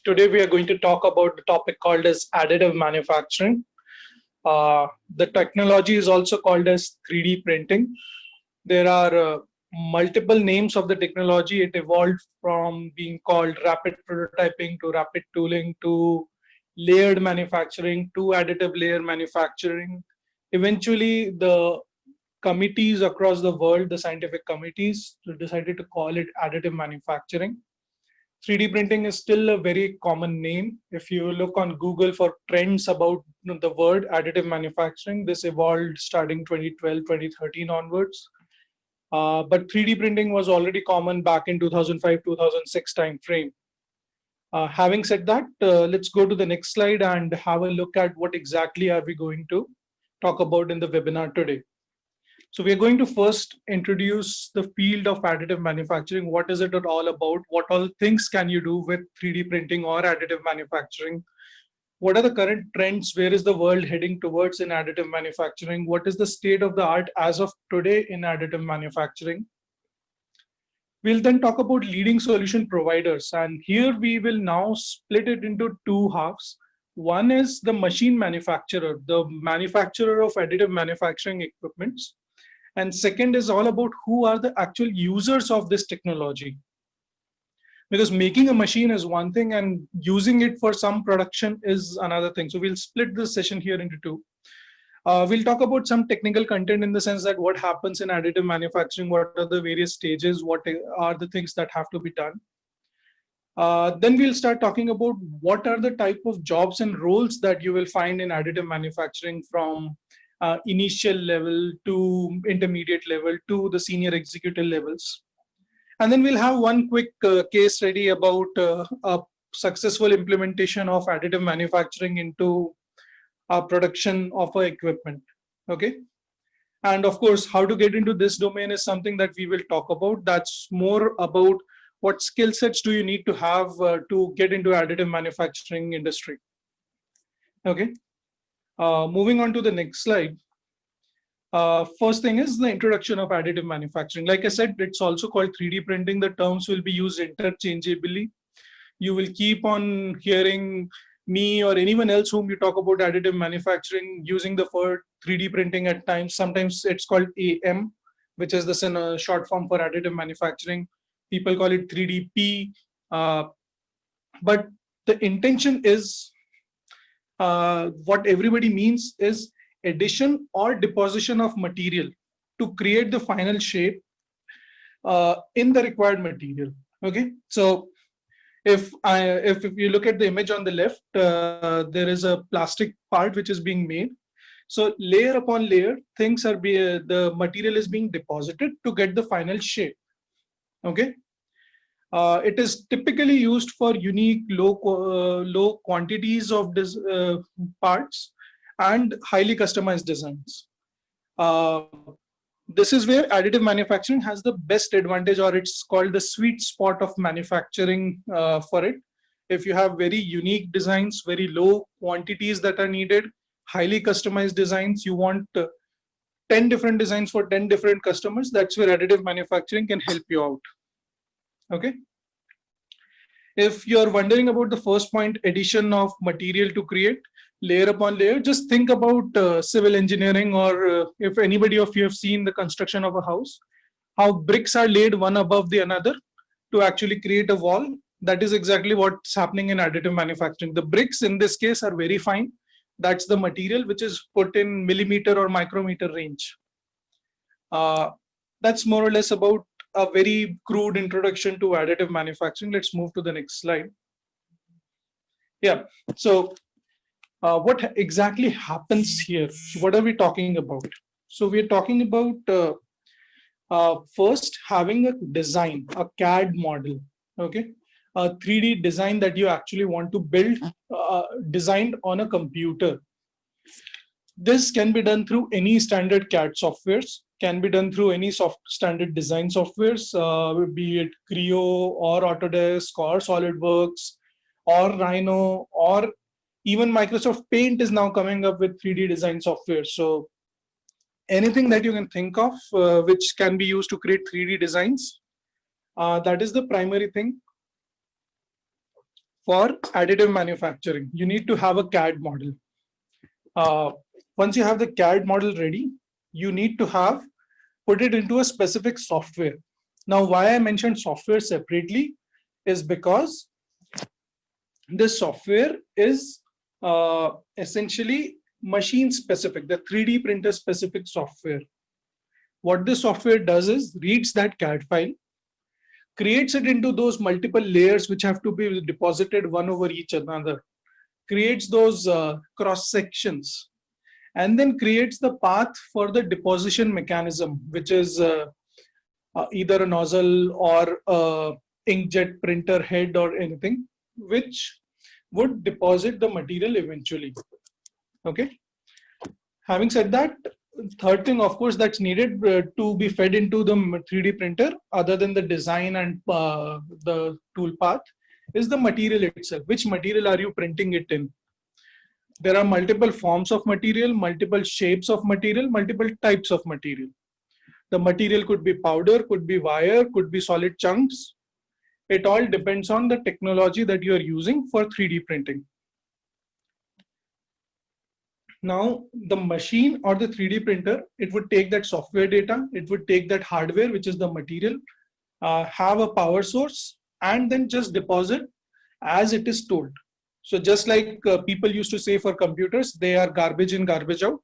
Today we are going to talk about the topic called as additive manufacturing. The technology is also called as 3D printing. There are multiple names of the technology. It evolved from being called rapid prototyping to rapid tooling to layered manufacturing to additive layer manufacturing. Eventually, the committees across the world, the scientific committees, decided to call it additive manufacturing. 3D printing is still a very common name. If you look on Google for trends about the word additive manufacturing, this evolved starting 2012, 2013 onwards. But 3D printing was already common back in 2005, 2006 time frame. Having said that, let's go to the next slide and have a look at what exactly are we going to talk about in the webinar today. So we are going to first introduce the field of additive manufacturing. What is it all about? What all things can you do with 3D printing or additive manufacturing? What are the current trends? Where is the world heading towards in additive manufacturing? What is the state of the art as of today in additive manufacturing? We'll then talk about leading solution providers. And here we will now split it into two halves. One is the machine manufacturer, the manufacturer of additive manufacturing equipments. And second is all about who are the actual users of this technology. Because making a machine is one thing and using it for some production is another thing. So we'll split this session here into two. We'll talk about some technical content in the sense that what happens in additive manufacturing, what are the various stages, what are the things that have to be done. Then we'll start talking about what are the type of jobs and roles that you will find in additive manufacturing from initial level to intermediate level to the senior executive levels. And then we'll have one quick case study about a successful implementation of additive manufacturing into production of equipment. Okay. And of course, how to get into this domain is something that we will talk about. That's more about what skill sets do you need to have to get into additive manufacturing industry. Okay. Moving on to the next slide. First thing is the introduction of additive manufacturing. Like I said, it's also called 3D printing. The terms will be used interchangeably. You will keep on hearing me or anyone else whom you talk about additive manufacturing using the word 3D printing at times. Sometimes it's called AM, which is the short form for additive manufacturing. People call it 3DP. But the intention is what everybody means is addition or deposition of material to create the final shape in the required material. Okay, so if you look at the image on the left, there is a plastic part which is being made. So layer upon layer, the material is being deposited to get the final shape. Okay. It is typically used for unique low quantities of this parts and highly customized designs. This is where additive manufacturing has the best advantage, or it's called the sweet spot of manufacturing for it. If you have very unique designs, very low quantities that are needed, highly customized designs, you want 10 different designs for 10 different customers, that's where additive manufacturing can help you out. Okay. If you're wondering about the first point, addition of material to create, layer upon layer, just think about civil engineering, or if anybody of you have seen the construction of a house, how bricks are laid one above the another to actually create a wall. That is exactly what's happening in additive manufacturing. The bricks in this case are very fine. That's the material which is put in millimeter or micrometer range. That's more or less about a very crude introduction to additive manufacturing. Let's move to the next slide. Yeah, so what exactly happens here? What are we talking about? So we're talking about first having a design, a CAD model, okay? A 3D design that you actually want to build, designed on a computer. This can be done through any standard CAD softwares, can be done through any standard design softwares, be it Creo or Autodesk or SolidWorks or Rhino, or even Microsoft Paint is now coming up with 3D design software. So anything that you can think of which can be used to create 3D designs, that is the primary thing. For additive manufacturing, you need to have a CAD model. Once you have the CAD model ready, you need to have put it into a specific software. Now, why I mentioned software separately is because this software is essentially machine specific, the 3D printer specific software. What this software does is reads that CAD file, creates it into those multiple layers which have to be deposited one over each another, creates those cross sections, and then creates the path for the deposition mechanism, which is either a nozzle or a inkjet printer head or anything, which would deposit the material eventually. Okay. Having said that, third thing, of course, that's needed to be fed into the 3D printer, other than the design and the tool path, is the material itself. Which material are you printing it in? There are multiple forms of material, multiple shapes of material, multiple types of material. The material could be powder, could be wire, could be solid chunks. It all depends on the technology that you are using for 3D printing. Now, the machine or the 3D printer, it would take that software data, it would take that hardware, which is the material, have a power source, and then just deposit as it is told. So just like people used to say for computers, they are garbage in, garbage out.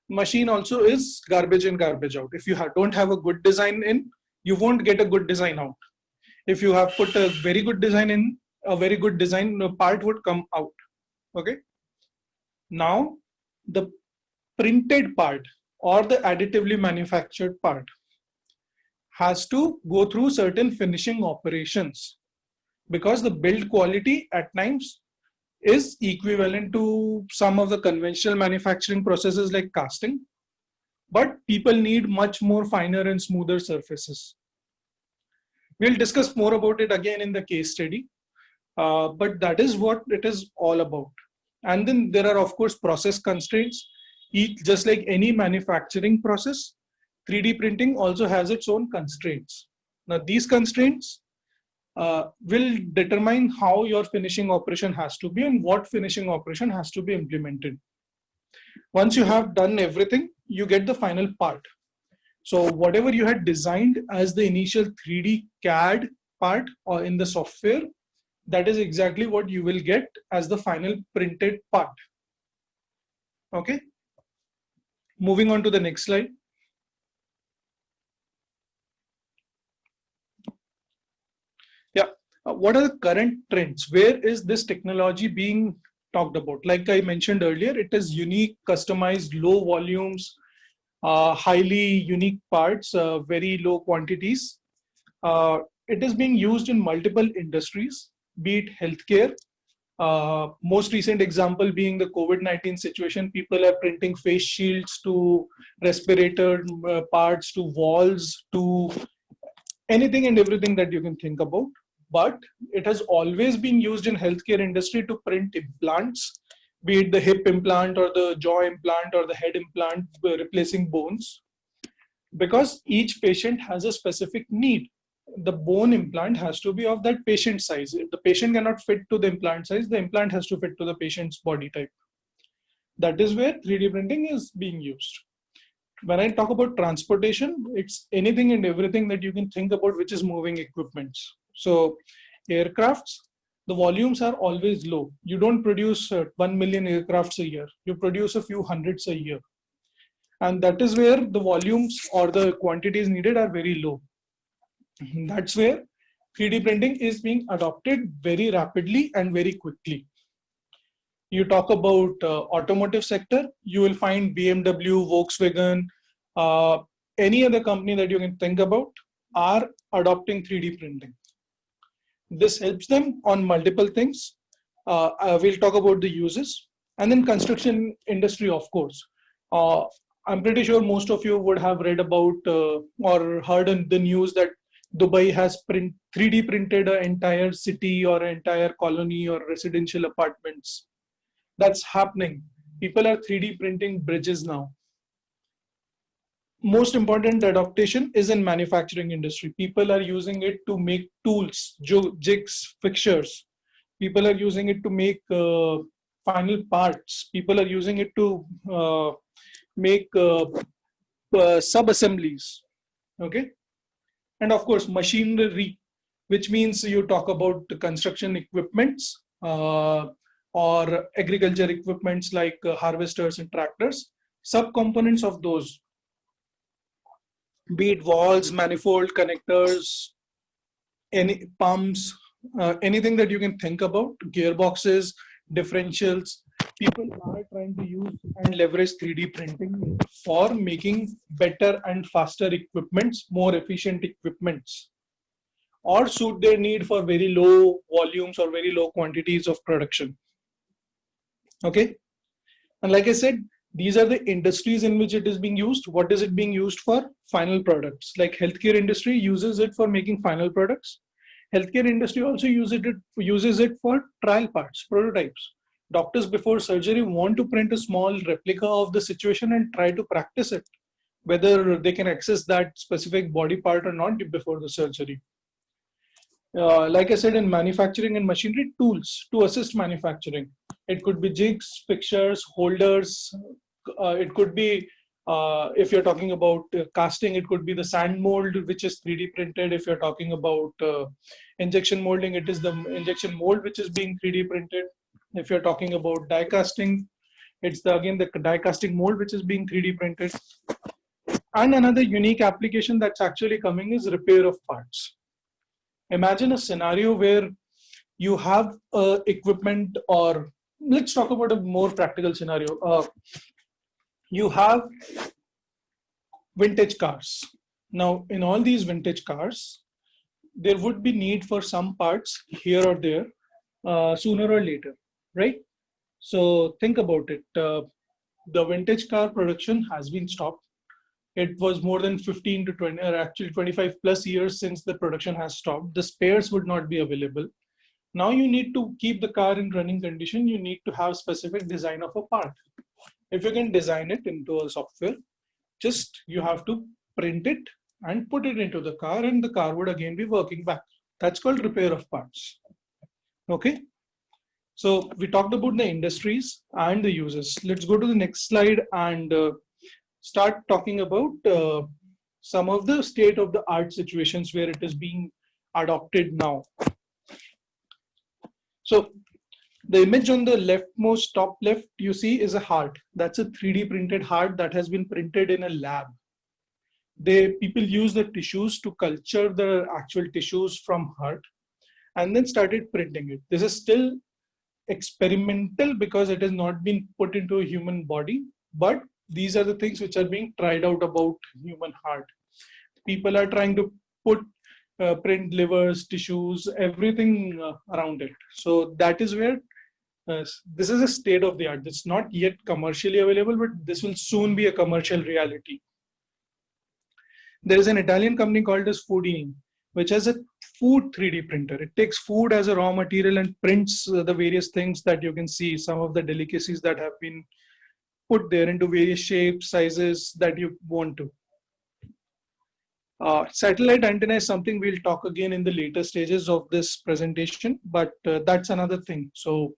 Machine also is garbage in, garbage out. If you don't have a good design in, you won't get a good design out. If you have put a very good design in, a very good design part would come out. Okay. Now, the printed part or the additively manufactured part has to go through certain finishing operations, because the build quality at times is equivalent to some of the conventional manufacturing processes like casting, but people need much more finer and smoother surfaces. We'll discuss more about it again in the case study, but that is what it is all about. And then there are, of course, process constraints. Just like any manufacturing process, 3D printing also has its own constraints. Now, these constraints will determine how your finishing operation has to be and what finishing operation has to be implemented. Once you have done everything, you get the final part. So whatever you had designed as the initial 3D CAD part or in the software, that is exactly what you will get as the final printed part. Okay. Moving on to the next slide. Yeah. What are the current trends? Where is this technology being talked about? Like I mentioned earlier, it is unique, customized, low volumes, highly unique parts, very low quantities. It is being used in multiple industries, be it healthcare. Most recent example being the COVID-19 situation. People are printing face shields to respirator parts, to walls, to anything and everything that you can think about. But it has always been used in healthcare industry to print implants, be it the hip implant or the jaw implant or the head implant, replacing bones, because each patient has a specific need. The bone implant has to be of that patient size. If the patient cannot fit to the implant size, the implant has to fit to the patient's body type. That is where 3D printing is being used. When I talk about transportation, it's anything and everything that you can think about which is moving equipments. So aircrafts, the volumes are always low. You don't produce 1 million aircrafts a year. You produce a few hundreds a year. And that is where the volumes or the quantities needed are very low. That's where 3D printing is being adopted very rapidly and very quickly. You talk about automotive sector, you will find BMW, Volkswagen, any other company that you can think about are adopting 3D printing. This helps them on multiple things. We'll talk about the uses. And then construction industry, of course. I'm pretty sure most of you would have read about or heard in the news that Dubai has 3D printed an entire city or an entire colony or residential apartments. That's happening. People are 3D printing bridges now. Most important adaptation is in manufacturing industry. People are using it to make tools, jigs, fixtures. People are using it to make final parts. People are using it to make sub-assemblies. Okay. And of course, machinery, which means you talk about the construction equipments or agriculture equipments like harvesters and tractors, subcomponents of those, be it valves, manifold, connectors, any pumps, anything that you can think about, gearboxes, differentials. People are trying to use and leverage 3D printing for making better and faster equipments, more efficient equipments, or suit their need for very low volumes or very low quantities of production. Okay. And like I said, these are the industries in which it is being used. What is it being used for? Final products. Like healthcare industry uses it for making final products. Healthcare industry also uses it for trial parts, prototypes. Doctors before surgery want to print a small replica of the situation and try to practice it, whether they can access that specific body part or not before the surgery. Like I said, in manufacturing and machinery, tools to assist manufacturing. It could be jigs, fixtures, holders. It could be, if you're talking about casting, it could be the sand mold, which is 3D printed. If you're talking about injection molding, it is the injection mold, which is being 3D printed. If you're talking about die casting, it's again the die casting mold, which is being 3D printed. And another unique application that's actually coming is repair of parts. Imagine a scenario where you have equipment, or let's talk about a more practical scenario. You have vintage cars. Now, in all these vintage cars, there would be need for some parts here or there sooner or later, right? So think about it. The vintage car production has been stopped. It was more than 15 to 20, or actually 25 plus years since the production has stopped. The spares would not be available. Now you need to keep the car in running condition. You need to have specific design of a part. If you can design it into a software, just you have to print it and put it into the car, and the car would again be working back. That's called repair of parts. Okay. So we talked about the industries and the uses. Let's go to the next slide and start talking about some of the state of the art situations where it is being adopted now. So the image on the leftmost top left you see is a heart. That's a 3D printed heart that has been printed in a lab. People use the tissues to culture the actual tissues from heart and then started printing it. This is still experimental because it has not been put into a human body, but these are the things which are being tried out about human heart. People are trying to print livers, tissues, everything around it. So that is where this is a state of the art. It's not yet commercially available, but this will soon be a commercial reality. There is an Italian company called as Foodini, which has a food 3D printer. It takes food as a raw material and prints the various things that you can see, some of the delicacies that have been put there into various shapes, sizes that you want to. Satellite antenna is something we'll talk again in the later stages of this presentation, but that's another thing. So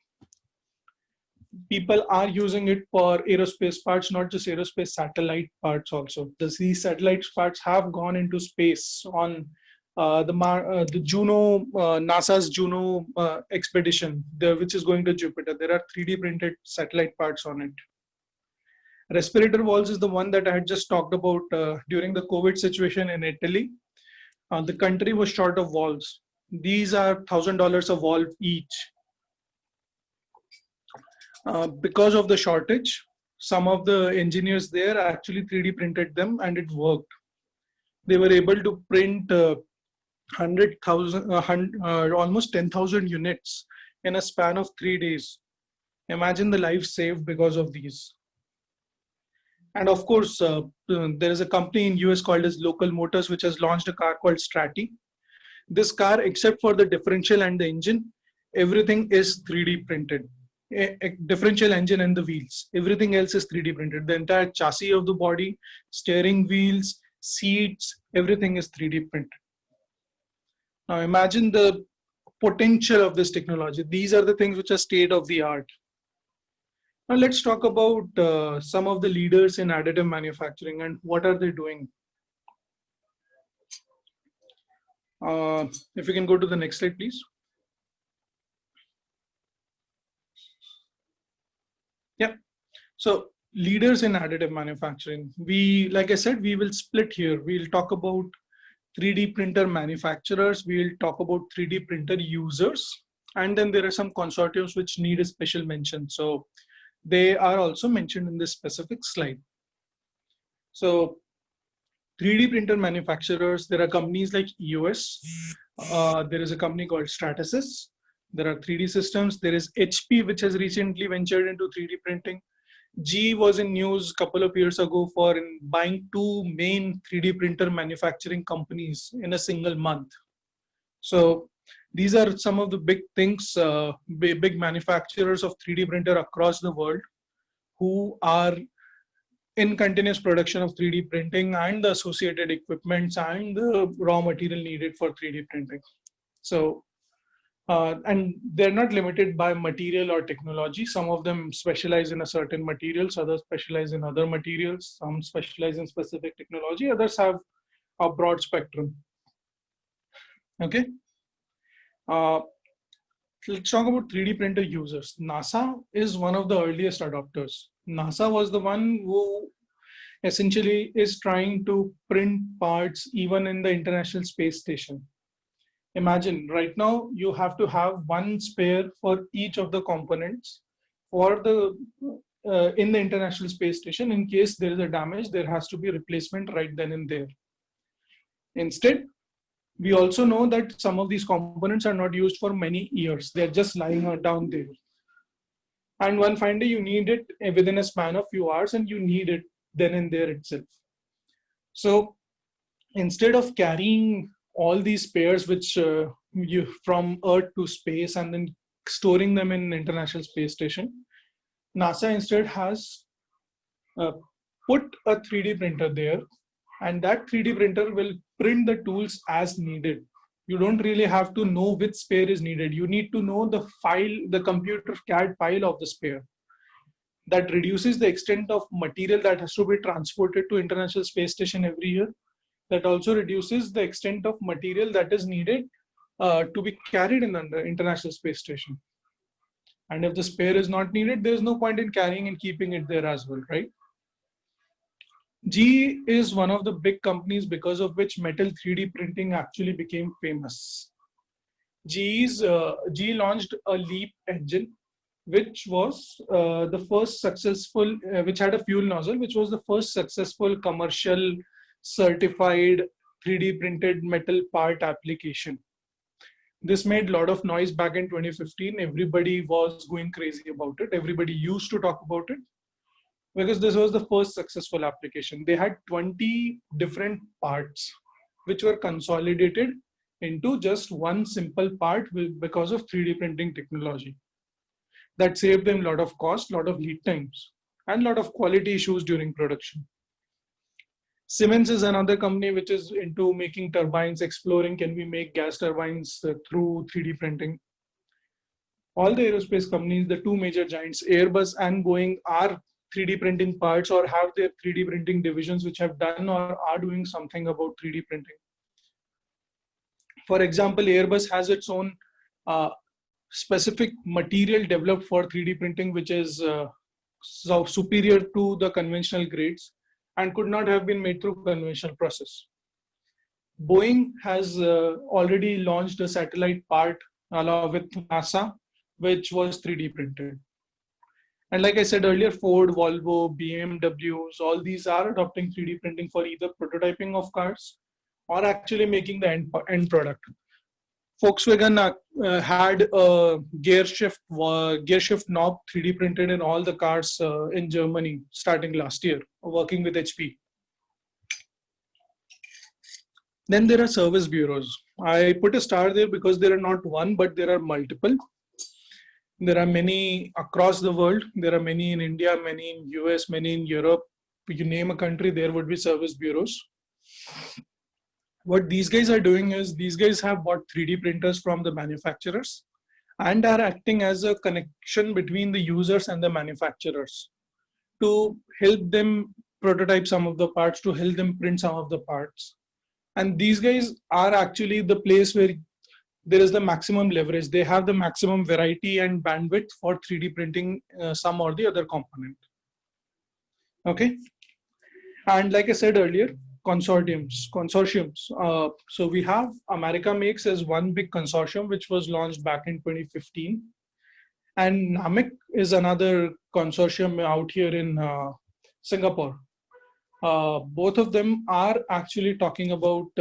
people are using it for aerospace parts, not just aerospace, satellite parts also. These satellite parts have gone into space on the Juno, NASA's Juno expedition, which is going to Jupiter. There are 3D printed satellite parts on it. Respirator valves is the one that I had just talked about during the COVID situation in Italy. The country was short of valves. These are $1,000 a valve each. Because of the shortage, some of the engineers there actually 3D printed them and it worked. They were able to print 100,000, almost 10,000 units in a span of 3 days. Imagine the lives saved because of these. And of course, there is a company in US called as Local Motors, which has launched a car called Stratty. This car, except for the differential and the engine, everything is 3D printed. A differential engine and the wheels, everything else is 3D printed. The entire chassis of the body, steering wheels, seats, everything is 3D printed. Now imagine the potential of this technology. These are the things which are state of the art. Now let's talk about some of the leaders in additive manufacturing and what are they doing. If you can go to the next slide, please. Yeah. So leaders in additive manufacturing. Like I said, we will split here. We'll talk about 3D printer manufacturers. We'll talk about 3D printer users. And then there are some consortiums which need a special mention. So they are also mentioned in this specific slide. So 3D printer manufacturers, there are companies like EOS. There is a company called Stratasys. There are 3D systems. There is HP, which has recently ventured into 3D printing. GE was in news a couple of years ago for buying 2 main 3D printer manufacturing companies in a single month. So these are some of the big things, big manufacturers of 3D printer across the world who are in continuous production of 3D printing and the associated equipments and the raw material needed for 3D printing. So, and they're not limited by material or technology. Some of them specialize in a certain materials, others specialize in other materials, some specialize in specific technology, others have a broad spectrum. Okay. Let's talk about 3D printer users. NASA is one of the earliest adopters. NASA was the one who essentially is trying to print parts even in the International Space Station. Imagine right now you have to have one spare for each of the components for the in the International Space Station. In case there is a damage, there has to be a replacement right then and there. Instead, we also know that some of these components are not used for many years. They're just lying down there. And one fine day you need it within a span of few hours and you need it then and there itself. So instead of carrying all these pairs which you from Earth to space and then storing them in International Space Station, NASA instead has put a 3D printer there, and that 3D printer will print the tools as needed. You don't really have to know which spare is needed. You need to know the file, the computer CAD file of the spare. That reduces the extent of material that has to be transported to International Space Station every year. That also reduces the extent of material that is needed to be carried in the International Space Station. And if the spare is not needed, there's no point in carrying and keeping it there as well, right? GE is one of the big companies because of which metal 3D printing actually became famous. GE launched a LEAP engine, which was the first successful, which had a fuel nozzle, which was the first successful commercial certified 3D printed metal part application. This made a lot of noise back in 2015. Everybody was going crazy about it. Everybody used to talk about it because this was the first successful application. They had 20 different parts which were consolidated into just one simple part because of 3D printing technology. That saved them a lot of cost, a lot of lead times, and a lot of quality issues during production. Siemens is another company which is into making turbines, exploring can we make gas turbines through 3D printing. All the aerospace companies, the 2 major giants, Airbus and Boeing, are 3D printing parts or have their 3D printing divisions which have done or are doing something about 3D printing. For example, Airbus has its own specific material developed for 3D printing, which is so superior to the conventional grades and could not have been made through conventional process. Boeing has already launched a satellite part along with NASA, which was 3D printed. And like I said earlier, Ford, Volvo, BMWs, all these are adopting 3D printing for either prototyping of cars or actually making the end product. Volkswagen had a gear shift knob 3D printed in all the cars in Germany starting last year, working with HP. Then there are service bureaus. I put a star there because there are not one, but there are multiple. There are many across the world. There are many in India, many in US, many in Europe. You name a country, there would be service bureaus. What these guys are doing is these guys have bought 3D printers from the manufacturers and are acting as a connection between the users and the manufacturers to help them prototype some of the parts, to help them print some of the parts. And these guys are actually the place where there is the maximum leverage. They have the maximum variety and bandwidth for 3D printing some or the other component. Okay. And like I said earlier, consortiums. So we have America Makes as one big consortium, which was launched back in 2015. And NAMIC is another consortium out here in Singapore. Both of them are actually talking about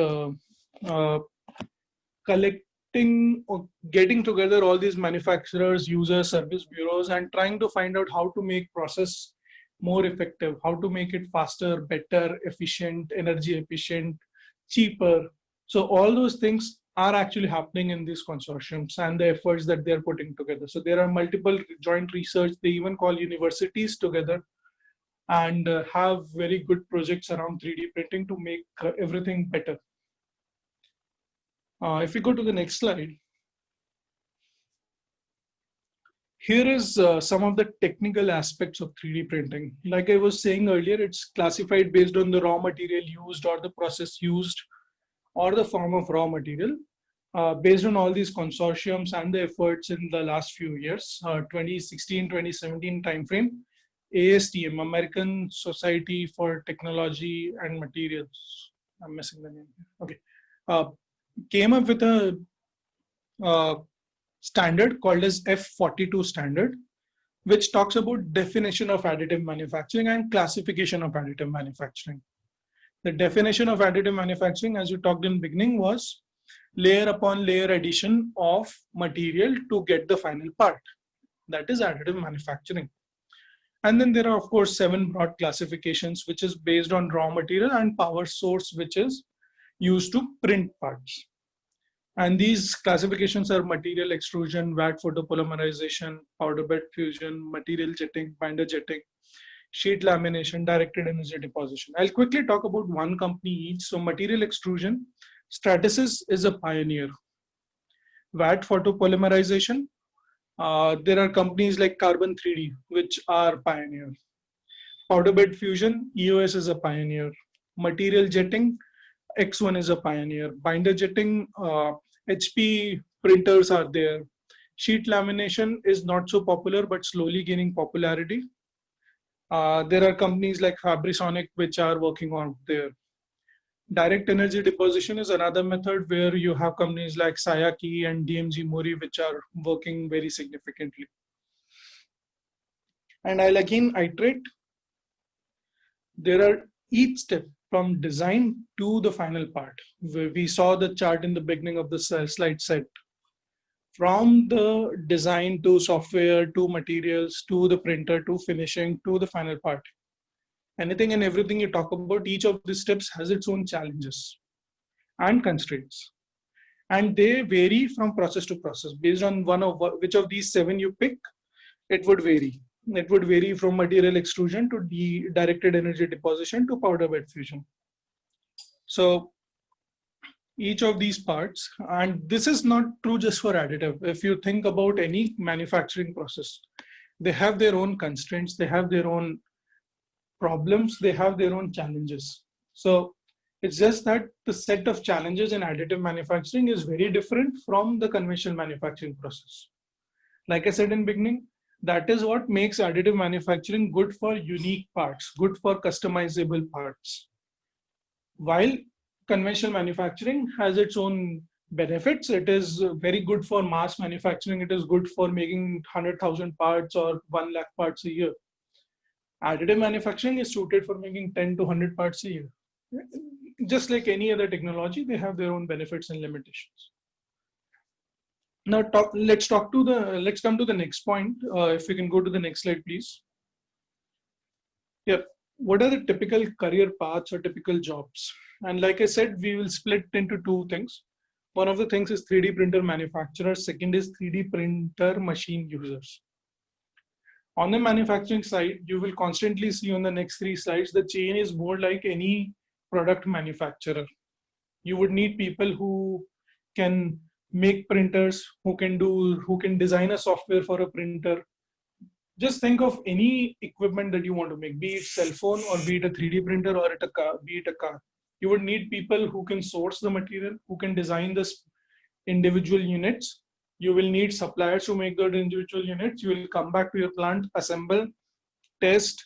collecting or getting together all these manufacturers, users, service bureaus, and trying to find out how to make process more effective, how to make it faster, better, efficient, energy efficient, cheaper. So all those things are actually happening in these consortiums and the efforts that they're putting together. So there are multiple joint research. They even call universities together and have very good projects around 3D printing to make everything better. If we go to the next slide, here is some of the technical aspects of 3D printing. Like I was saying earlier, it's classified based on the raw material used or the process used or the form of raw material. Based on all these consortiums and the efforts in the last few years, 2016, 2017 timeframe, ASTM, American Society for Technology and Materials, I'm missing the name. Okay, came up with a standard called as F42 standard, which talks about definition of additive manufacturing and classification of additive manufacturing. The definition of additive manufacturing, as you talked in the beginning, was layer upon layer addition of material to get the final part. That is additive manufacturing. And then there are, of course, 7 broad classifications, which is based on raw material and power source, which is used to print parts. And these classifications are material extrusion, VAT photopolymerization, powder bed fusion, material jetting, binder jetting, sheet lamination, directed energy deposition. I'll quickly talk about one company each. So material extrusion, Stratasys is a pioneer. VAT photopolymerization, there are companies like Carbon 3D, which are pioneers. Powder bed fusion, EOS is a pioneer. Material jetting, X1 is a pioneer. Binder jetting, HP printers are there. Sheet lamination is not so popular, but slowly gaining popularity. There are companies like Fabrisonic, which are working on there. Direct energy deposition is another method where you have companies like Sayaki and DMG Mori, which are working very significantly. And I'll again iterate. There are each step from design to the final part. We saw the chart in the beginning of the slide set. From the design to software, to materials, to the printer, to finishing, to the final part. Anything and everything you talk about, each of these steps has its own challenges and constraints. And they vary from process to process. Based on which of these 7 you pick, it would vary. It would vary from material extrusion to directed energy deposition to powder bed fusion. So each of these parts, and this is not true just for additive. If you think about any manufacturing process, they have their own constraints, they have their own problems, they have their own challenges. So it's just that the set of challenges in additive manufacturing is very different from the conventional manufacturing process. Like I said in beginning, that is what makes additive manufacturing good for unique parts, good for customizable parts. While conventional manufacturing has its own benefits, it is very good for mass manufacturing. It is good for making 100,000 parts or 1 lakh parts a year. Additive manufacturing is suited for making 10 to 100 parts a year. Just like any other technology, they have their own benefits and limitations. Now let's come to the next point. If we can go to the next slide, please. Yeah, what are the typical career paths or typical jobs? And like I said, we will split into 2 things. One of the things is 3D printer manufacturers. Second is 3D printer machine users. On the manufacturing side, you will constantly see on the next 3 slides, the chain is more like any product manufacturer. You would need people who can make printers, who can design a software for a printer. Just think of any equipment that you want to make, be it cell phone or be it a 3D printer or be it a car. You would need people who can source the material, who can design this individual units. You will need suppliers to make those individual units. You will come back to your plant, assemble, test,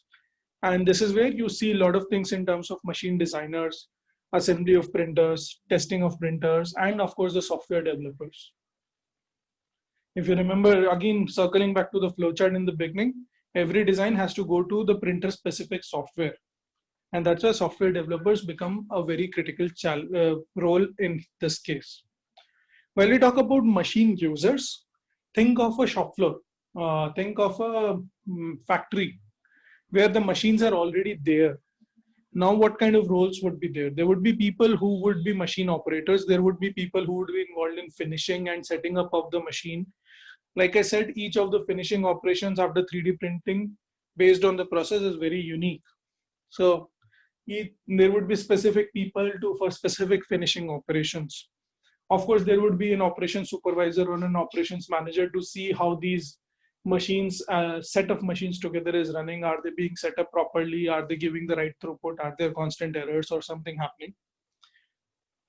and this is where you see a lot of things in terms of machine designers, assembly of printers, testing of printers, and of course the software developers. If you remember, again, circling back to the flowchart in the beginning, every design has to go to the printer specific software. And that's why software developers become a very critical role in this case. When we talk about machine users, think of a shop floor, think of a factory where the machines are already there. Now, what kind of roles would be there? There would be people who would be machine operators. There would be people who would be involved in finishing and setting up of the machine. Like I said, each of the finishing operations after 3D printing based on the process is very unique. So there would be specific people for specific finishing operations. Of course, there would be an operations supervisor or an operations manager to see how these machines, set of machines together is running. Are they being set up properly? Are they giving the right throughput? Are there constant errors or something happening?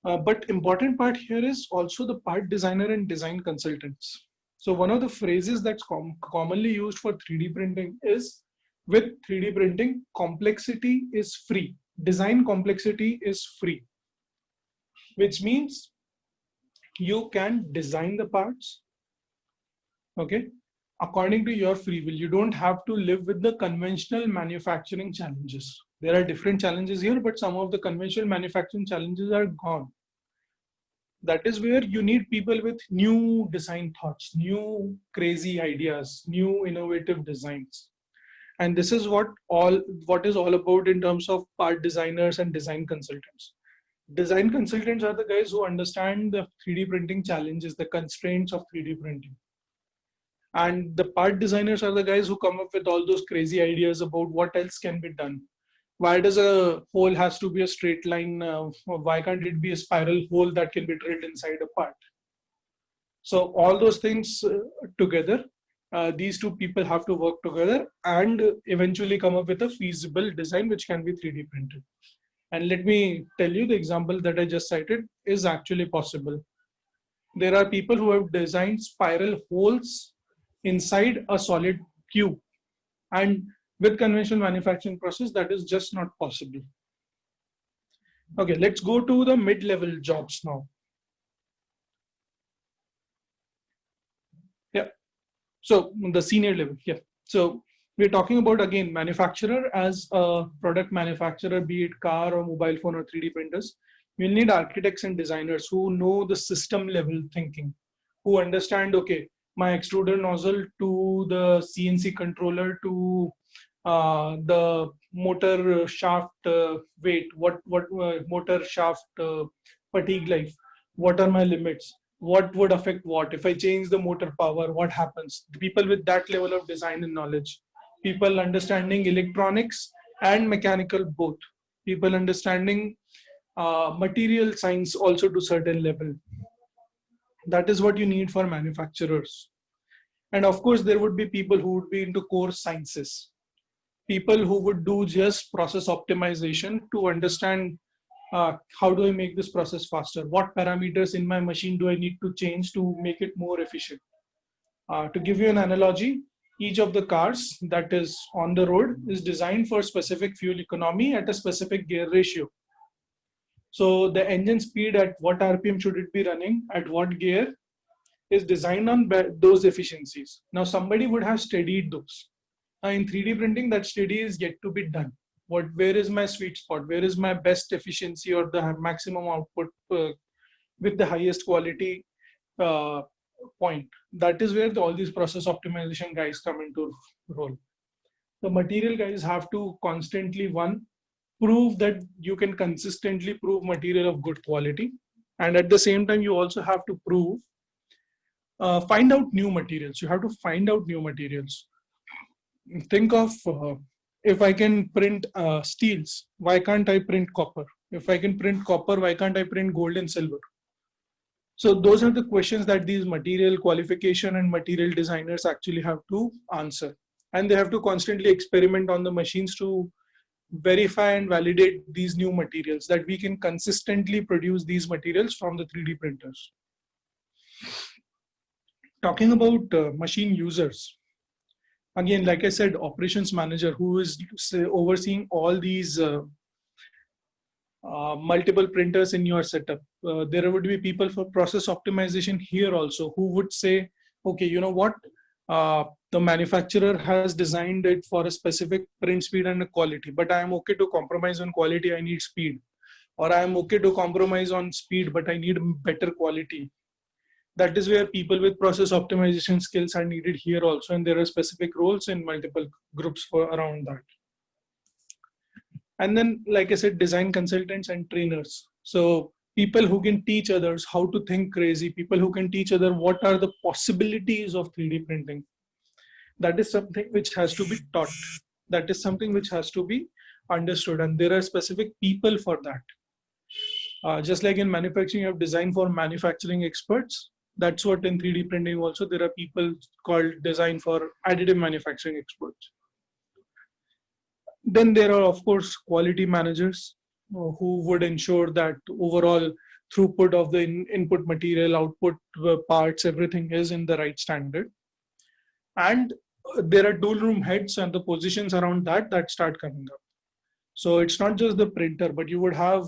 But important part here is also the part designer and design consultants. So one of the phrases that's commonly used for 3D printing is, with 3D printing, complexity is free. Design complexity is free, which means you can design the parts, okay, according to your free will. You don't have to live with the conventional manufacturing challenges. There are different challenges here, but some of the conventional manufacturing challenges are gone. That is where you need people with new design thoughts, new crazy ideas, new innovative designs. And this is what is all about in terms of part designers and design consultants. Design consultants are the guys who understand the 3D printing challenges, the constraints of 3D printing. And the part designers are the guys who come up with all those crazy ideas about what else can be done. Why does a hole has to be a straight line? Why can't it be a spiral hole that can be drilled inside a part? So all those things together, these two people have to work together and eventually come up with a feasible design which can be 3D printed. And let me tell you, the example that I just cited is actually possible. There are people who have designed spiral holes inside a solid cube, and with conventional manufacturing process, that is just not possible. Okay, let's go to the mid-level jobs now. Yeah, so the senior level, yeah. So we're talking about, again, manufacturer as a product manufacturer, be it car or mobile phone or 3D printers. We'll need architects and designers who know the system level thinking, who understand, okay, my extruder nozzle to the CNC controller to the motor shaft weight, what motor shaft fatigue life, what are my limits, what would affect what, if I change the motor power, what happens. People with that level of design and knowledge, people understanding electronics and mechanical both, people understanding material science also to certain level. That is what you need for manufacturers. And of course, there would be people who would be into core sciences, people who would do just process optimization to understand how do I make this process faster? What parameters in my machine do I need to change to make it more efficient? To give you an analogy, each of the cars that is on the road is designed for specific fuel economy at a specific gear ratio. So the engine speed at what RPM should it be running, at what gear, is designed on those efficiencies. Now somebody would have studied those. In 3D printing, that study is yet to be done. Where is my sweet spot? Where is my best efficiency or the maximum output with the highest quality point? That is where all these process optimization guys come into role. The material guys have to constantly, one, prove that you can consistently prove material of good quality. And at the same time, you also have to prove, find out new materials. You have to find out new materials. Think of, if I can print steels, why can't I print copper? If I can print copper, why can't I print gold and silver? So those are the questions that these material qualification and material designers actually have to answer. And they have to constantly experiment on the machines to verify and validate these new materials, that we can consistently produce these materials from the 3D printers. Talking about machine users, again, like I said, operations manager who is overseeing all these multiple printers in your setup. There would be people for process optimization here also who would say, okay, you know what, the manufacturer has designed it for a specific print speed and a quality, but I am okay to compromise on quality, I need speed. Or I am okay to compromise on speed, but I need better quality. That is where people with process optimization skills are needed here also, and there are specific roles in multiple groups for around that. And then, like I said, design consultants and trainers. So people who can teach others how to think crazy, people who can teach others what are the possibilities of 3D printing. That is something which has to be taught. That is something which has to be understood. And there are specific people for that. Just like in manufacturing, you have design for manufacturing experts. That's what in 3D printing also, there are people called design for additive manufacturing experts. Then there are, of course, quality managers who would ensure that overall throughput of the input material, output parts, everything is in the right standard. And there are tool room heads and the positions around that start coming up. So it's not just the printer, but you would have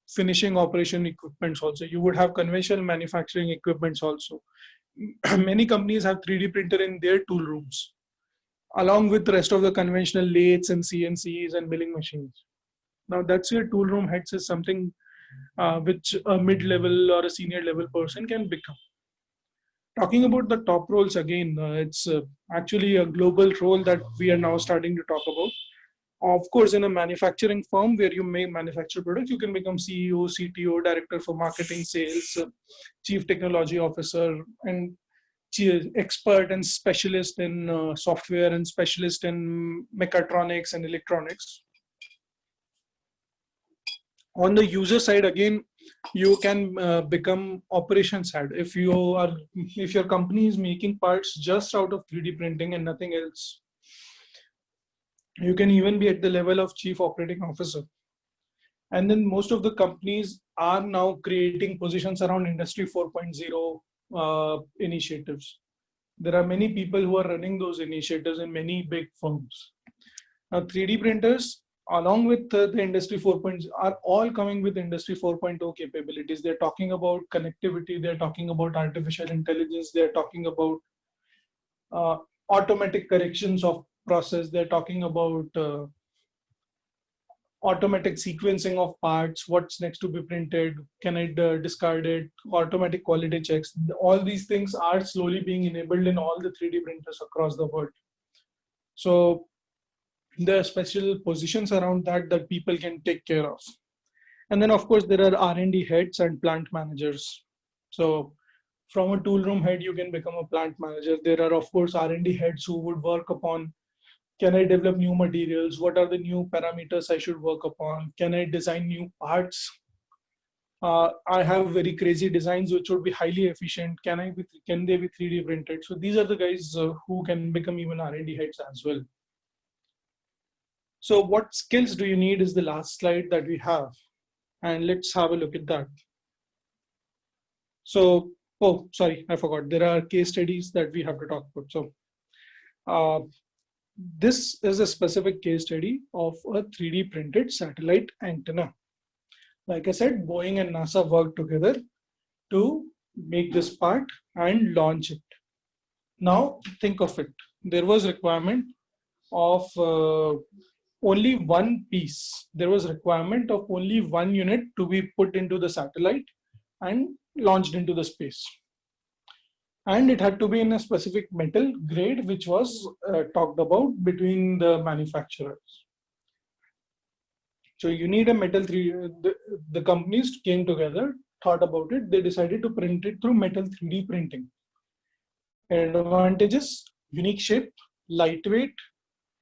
finishing operation equipments also. You would have conventional manufacturing equipments also. Many companies have 3D printer in their tool rooms, along with the rest of the conventional lathes and CNCs and milling machines. Now that's your tool room heads is something which a mid-level or a senior level person can become. Talking about the top roles again, it's actually a global role that we are now starting to talk about. Of course, in a manufacturing firm where you may manufacture products, you can become CEO, CTO, director for marketing, sales, chief technology officer, and expert and specialist in software and specialist in mechatronics and electronics. On the user side, again, you can become operations head. If your company is making parts just out of 3D printing and nothing else, you can even be at the level of chief operating officer. And then most of the companies are now creating positions around industry 4.0 initiatives. There are many people who are running those initiatives in many big firms. Now 3D printers along with the industry 4.0 are all coming with industry 4.0 capabilities. They're talking about connectivity, they're talking about artificial intelligence, they're talking about automatic corrections of process, they're talking about automatic sequencing of parts, what's next to be printed, can I discard it, automatic quality checks. All these things are slowly being enabled in all the 3D printers across the world. So there are special positions around that people can take care of. And then of course there are R&D heads and plant managers. So from a tool room head, you can become a plant manager. There are of course R&D heads who would work upon, can I develop new materials? What are the new parameters I should work upon? Can I design new parts? I have very crazy designs which would be highly efficient. Can they be 3D printed? So these are the guys who can become even R&D heads as well. So what skills do you need is the last slide that we have. And let's have a look at that. So, oh, sorry, I forgot. There are case studies that we have to talk about. So this is a specific case study of a 3D printed satellite antenna. Like I said, Boeing and NASA worked together to make this part and launch it. Now think of it. There was requirement of only one piece. There was requirement of only one unit to be put into the satellite and launched into the space. And it had to be in a specific metal grade, which was talked about between the manufacturers. So you need a metal 3D, the companies came together, thought about it, they decided to print it through metal 3D printing. Advantages, unique shape, lightweight,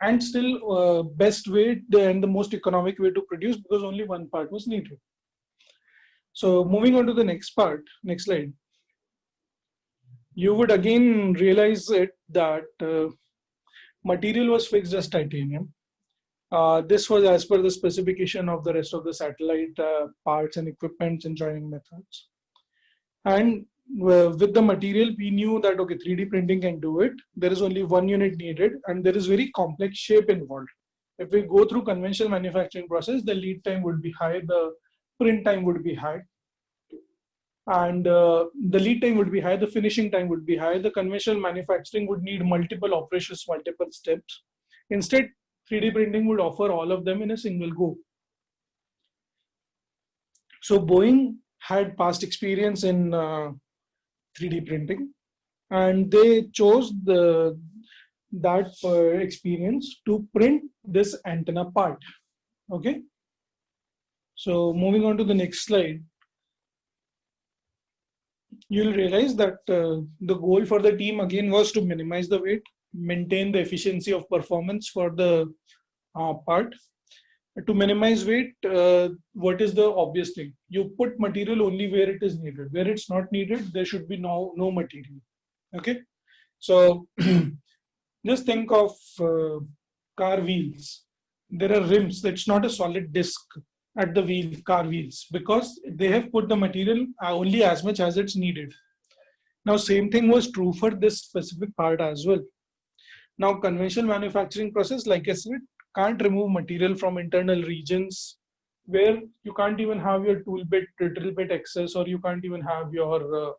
and still best way and the most economic way to produce because only one part was needed. So moving on to the next part, next slide, you would again realize it that material was fixed as titanium. This was as per the specification of the rest of the satellite parts and equipments and joining methods. And with the material, we knew that, okay, 3D printing can do it. There is only one unit needed and there is very complex shape involved. If we go through conventional manufacturing process, the lead time would be high, the print time would be high, and the lead time would be high, the finishing time would be high. The conventional manufacturing would need multiple operations, multiple steps. Instead, 3D printing would offer all of them in a single go. So Boeing had past experience in 3D printing, and they chose that experience to print this antenna part. Okay. So moving on to the next slide, you'll realize that the goal for the team again was to minimize the weight, maintain the efficiency of performance for the part. To minimize weight, what is the obvious thing? You put material only where it is needed. Where it's not needed, there should be no material. Okay. So just think of car wheels. There are rims. That's not a solid disc at the car wheels, because they have put the material only as much as it's needed. Now, same thing was true for this specific part as well. Now, conventional manufacturing process, like I said, can't remove material from internal regions where you can't even have your tool bit, drill bit access, or you can't even have your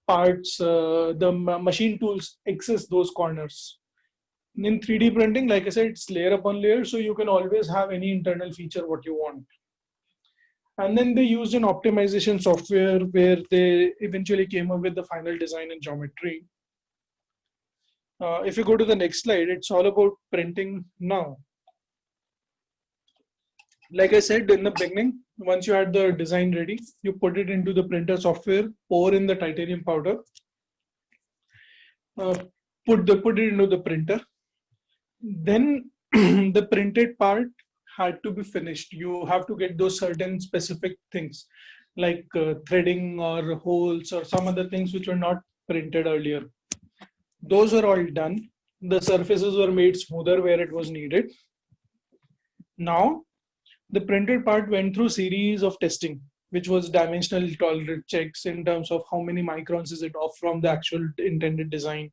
parts, the machine tools access those corners. In 3D printing, like I said, it's layer upon layer, so you can always have any internal feature what you want. And then they used an optimization software where they eventually came up with the final design and geometry. If you go to the next slide, it's all about printing now. Like I said in the beginning, once you had the design ready, you put it into the printer software, pour in the titanium powder, put it into the printer. Then the printed part had to be finished. You have to get those certain specific things like threading or holes or some other things which were not printed earlier. Those were all done. The surfaces were made smoother where it was needed. Now, the printed part went through series of testing, which was dimensional tolerance checks in terms of how many microns is it off from the actual intended design.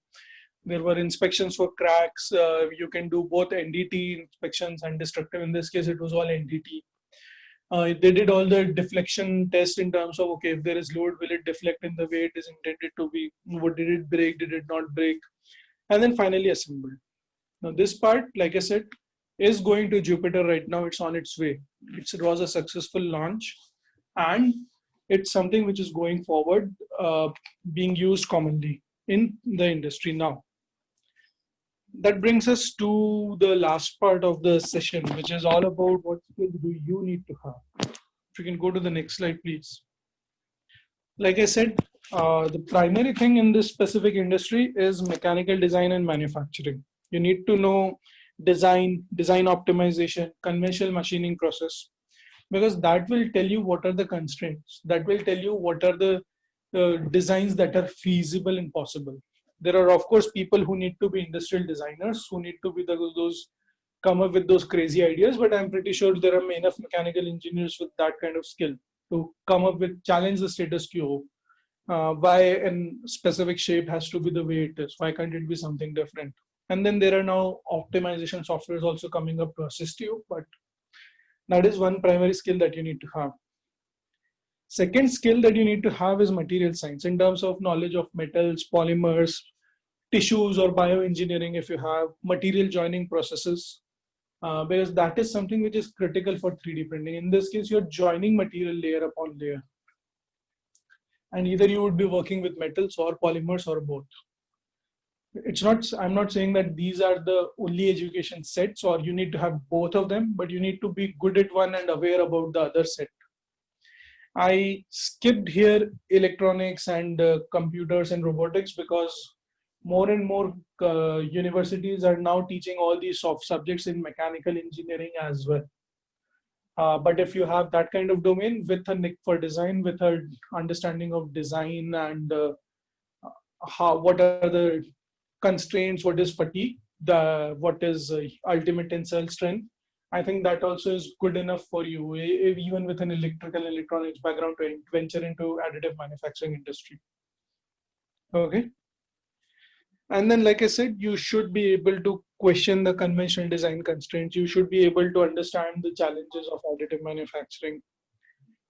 There were inspections for cracks. You can do both NDT inspections and destructive. In this case, it was all NDT. They did all the deflection tests in terms of, okay, if there is load, will it deflect in the way it is intended to be? What did it break? Did it not break? And then finally assembled. Now this part, like I said, is going to Jupiter right now. It's on its way. It was a successful launch, and it's something which is going forward, being used commonly in the industry now. That brings us to the last part of the session, which is all about what skills do you need to have. If you can go to the next slide, please. Like I said, the primary thing in this specific industry is mechanical design and manufacturing. You need to know design optimization, conventional machining process, because that will tell you what are the constraints. That will tell you what are the designs that are feasible and possible. There are, of course, people who need to be industrial designers, who need to be those come up with those crazy ideas, but I'm pretty sure there are enough mechanical engineers with that kind of skill to come up with, challenge the status quo. Why a specific shape has to be the way it is? Why can't it be something different? And then there are now optimization softwares also coming up to assist you, but that is one primary skill that you need to have. Second skill that you need to have is material science in terms of knowledge of metals, polymers, tissues, or bioengineering if you have material joining processes, because that is something which is critical for 3D printing. In this case, you're joining material layer upon layer. And either you would be working with metals or polymers or both. I'm not saying that these are the only education sets or you need to have both of them, but you need to be good at one and aware about the other set. I skipped here electronics and computers and robotics because more and more universities are now teaching all these soft subjects in mechanical engineering as well. But if you have that kind of domain with a nick for design, with a understanding of design and what are the constraints, what is fatigue, what is ultimate tensile strength, I think that also is good enough for you, even with an electrical electronics background, to venture into additive manufacturing industry. Okay. And then, like I said, you should be able to question the conventional design constraints. You should be able to understand the challenges of additive manufacturing.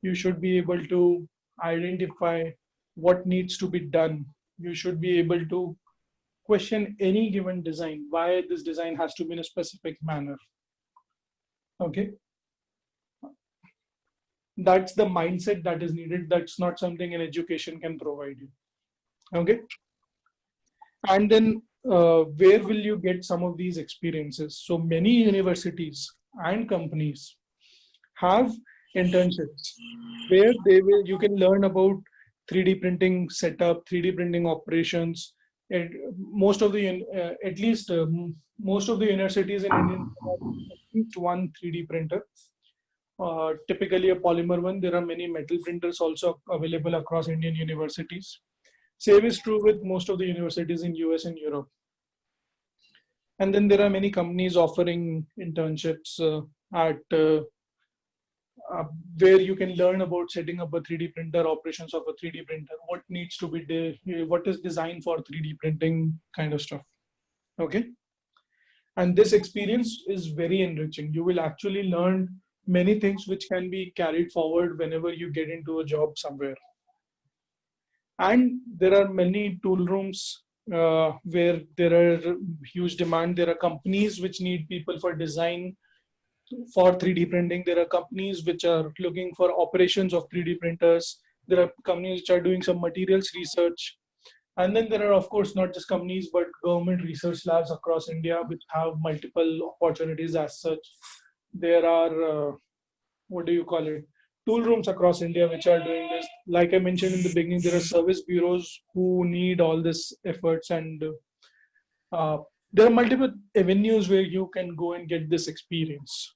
You should be able to identify what needs to be done. You should be able to question any given design, why this design has to be in a specific manner. Okay. That's the mindset that is needed. That's not something an education can provide you. Okay. And then where will you get some of these experiences? So many universities and companies have internships where you can learn about 3D printing setup, 3D printing operations. And most of the at least most of the universities in India have at least one 3D printer. Typically a polymer one. There are many metal printers also available across Indian universities. Same is true with most of the universities in US and Europe. And then there are many companies offering internships at where you can learn about setting up a 3D printer, operations of a 3D printer, what needs to be what is designed for 3D printing kind of stuff. Okay. And this experience is very enriching. You will actually learn many things which can be carried forward whenever you get into a job somewhere. And there are many tool rooms where there are huge demand. There are companies which need people for design for 3D printing. There are companies which are looking for operations of 3D printers. There are companies which are doing some materials research. And then there are, of course, not just companies, but government research labs across India which have multiple opportunities as such. There are, what do you call it? Tool rooms across India which are doing this. Like I mentioned in the beginning, there are service bureaus who need all this efforts, and there are multiple avenues where you can go and get this experience.